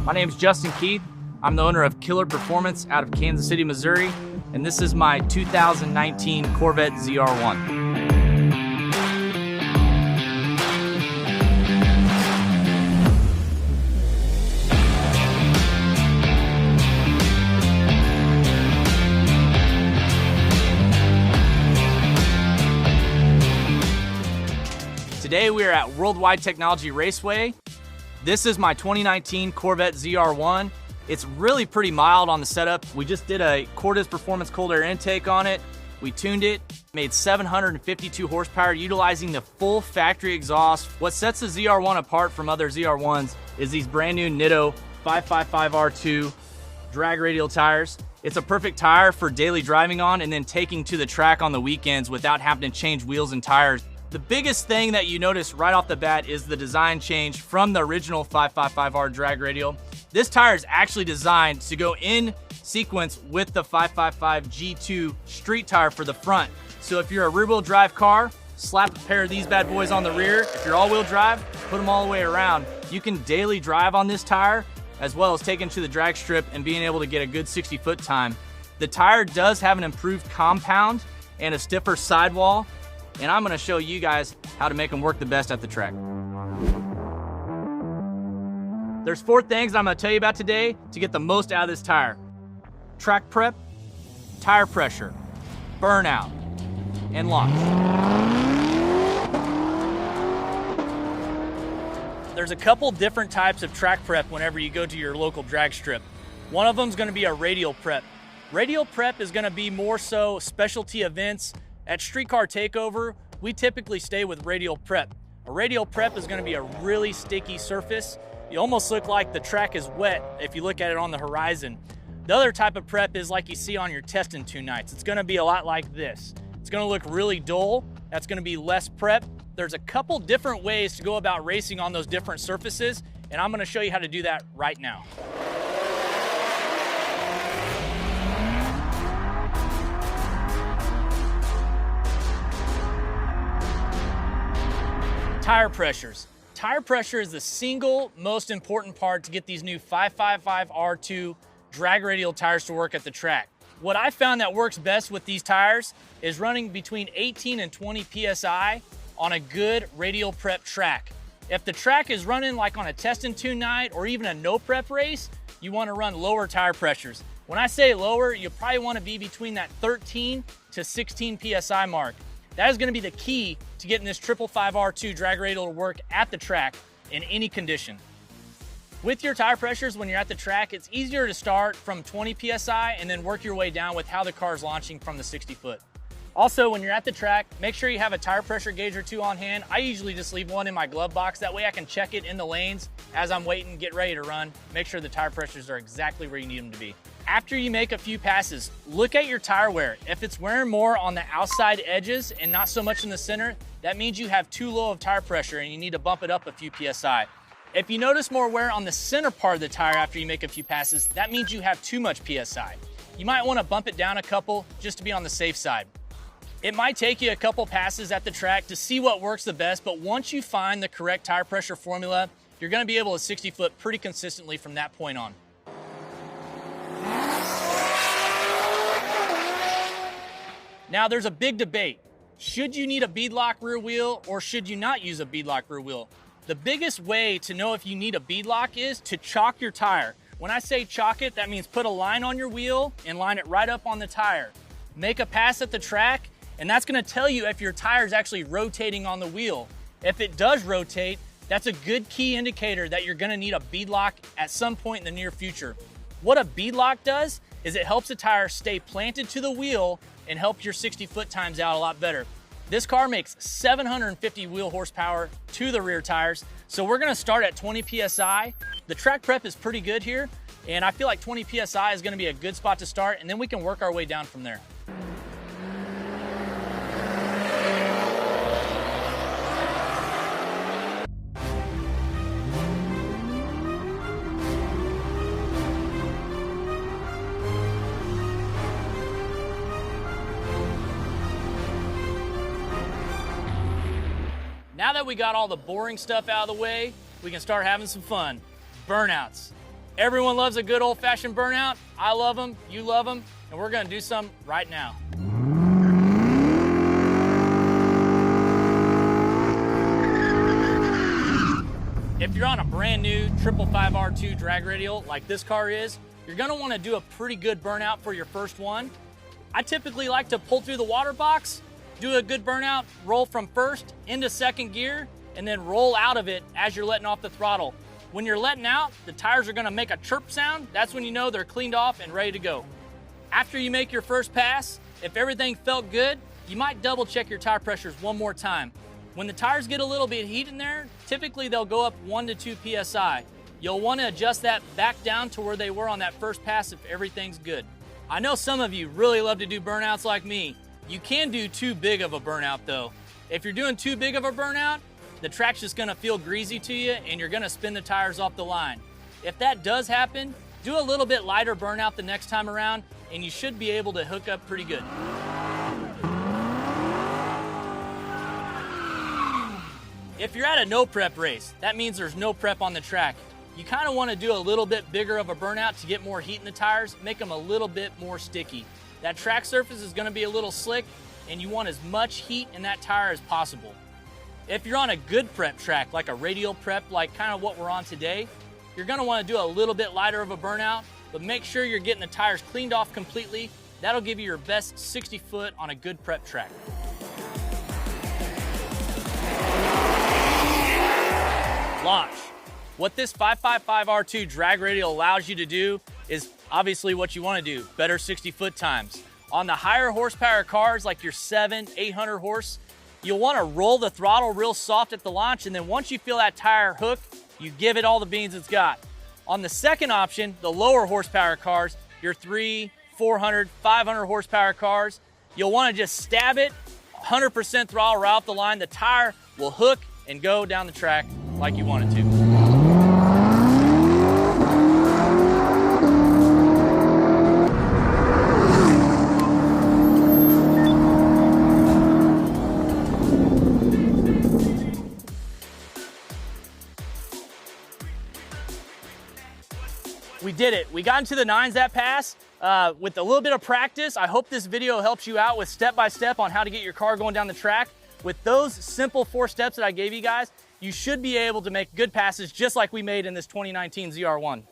My name is Justin Keith. I'm the owner of Killer Performance out of Kansas City, Missouri, and this is my 2019 Corvette ZR1. Today we are at World Wide Technology Raceway. This is my 2019 Corvette ZR1. It's really pretty mild on the setup. We just did a cordless performance cold air intake on it. We tuned it, made 752 horsepower utilizing the full factory exhaust. What sets the ZR1 apart from other ZR1s is these brand new Nitto NT555R2 drag radial tires. It's a perfect tire for daily driving on and then taking to the track on the weekends without having to change wheels and tires. The biggest thing that you notice right off the bat is the design change from the original 555R drag radial. This tire is actually designed to go in sequence with the 555 G2 street tire for the front. So if you're a rear-wheel drive car, slap a pair of these bad boys on the rear. If you're all-wheel drive, put them all the way around. You can daily drive on this tire as well as take it to the drag strip and being able to get a good 60-foot time. The tire does have an improved compound and a stiffer sidewall, and I'm gonna show you guys how to make them work the best at the track. There's 4 things I'm gonna tell you about today to get the most out of this tire. Track prep, tire pressure, burnout, and launch. There's a couple different types of track prep whenever you go to your local drag strip. One of them is gonna be a radial prep. Radial prep is gonna be more so specialty events. At Streetcar Takeover, we typically stay with radial prep. A radial prep is gonna be a really sticky surface. You almost look like the track is wet if you look at it on the horizon. The other type of prep is like you see on your test and tune nights. It's gonna be a lot like this. It's gonna look really dull. That's gonna be less prep. There's a couple different ways to go about racing on those different surfaces, and I'm gonna show you how to do that right now. Tire pressures. Tire pressure is the single most important part to get these new 555R2 drag radial tires to work at the track. What I found that works best with these tires is running between 18 and 20 PSI on a good radial prep track. If the track is running like on a test and tune night or even a no prep race, you want to run lower tire pressures. When I say lower, you probably want to be between that 13 to 16 PSI mark. That is going to be the key to getting this 555R2 drag radial to work at the track in any condition. With your tire pressures when you're at the track, it's easier to start from 20 PSI and then work your way down with how the car is launching from the 60 foot. Also, when you're at the track, make sure you have a tire pressure gauge or 2 on hand. I usually just leave one in my glove box. That way I can check it in the lanes as I'm waiting, get ready to run. Make sure the tire pressures are exactly where you need them to be. After you make a few passes, look at your tire wear. If it's wearing more on the outside edges and not so much in the center, that means you have too low of tire pressure and you need to bump it up a few PSI. If you notice more wear on the center part of the tire after you make a few passes, that means you have too much PSI. You might want to bump it down a couple just to be on the safe side. It might take you a couple passes at the track to see what works the best, but once you find the correct tire pressure formula, you're going to be able to 60 foot pretty consistently from that point on. Now there's a big debate. Should you need a beadlock rear wheel or should you not use a beadlock rear wheel? The biggest way to know if you need a beadlock is to chalk your tire. When I say chalk it, that means put a line on your wheel and line it right up on the tire. Make a pass at the track, and that's gonna tell you if your tire is actually rotating on the wheel. If it does rotate, that's a good key indicator that you're gonna need a beadlock at some point in the near future. What a beadlock does is it helps the tire stay planted to the wheel and help your 60 foot times out a lot better. This car makes 750 wheel horsepower to the rear tires, so we're gonna start at 20 PSI. The track prep is pretty good here, and I feel like 20 PSI is gonna be a good spot to start, and then we can work our way down from there. Now that we got all the boring stuff out of the way, we can start having some fun. Burnouts. Everyone loves a good old-fashioned burnout. I love them, you love them, and we're gonna do some right now. If you're on a brand new 555R2 drag radial like this car is, you're gonna wanna do a pretty good burnout for your first one. I typically like to pull through the water box, do a good burnout, roll from first into second gear, and then roll out of it as you're letting off the throttle. When you're letting out, the tires are gonna make a chirp sound. That's when you know they're cleaned off and ready to go. After you make your first pass, if everything felt good, you might double check your tire pressures one more time. When the tires get a little bit heat in there, typically they'll go up 1 to 2 PSI. You'll want to adjust that back down to where they were on that first pass if everything's good. I know some of you really love to do burnouts like me. You can do too big of a burnout though. If you're doing too big of a burnout, the track's just gonna feel greasy to you and you're gonna spin the tires off the line. If that does happen, do a little bit lighter burnout the next time around and you should be able to hook up pretty good. If you're at a no prep race, that means there's no prep on the track. You kind of want to do a little bit bigger of a burnout to get more heat in the tires, make them a little bit more sticky. That track surface is going to be a little slick and you want as much heat in that tire as possible. If you're on a good prep track, like a radial prep, like kind of what we're on today, you're going to want to do a little bit lighter of a burnout, but make sure you're getting the tires cleaned off completely. That'll give you your best 60 foot on a good prep track. Launch. What this 555R2 drag radial allows you to do is obviously what you want to do, better 60-foot times. On the higher horsepower cars like your 700-800 horse, you'll want to roll the throttle real soft at the launch, and then once you feel that tire hook, you give it all the beans it's got. On the second option, the lower horsepower cars, your 300, 400, 500 horsepower cars, you'll want to just stab it, 100% throttle right off the line. The tire will hook and go down the track like you want it to. We did it. We got into the nines that pass. With a little bit of practice, I hope this video helps you out with step-by-step on how to get your car going down the track. With those simple 4 steps that I gave you guys, you should be able to make good passes just like we made in this 2019 ZR1.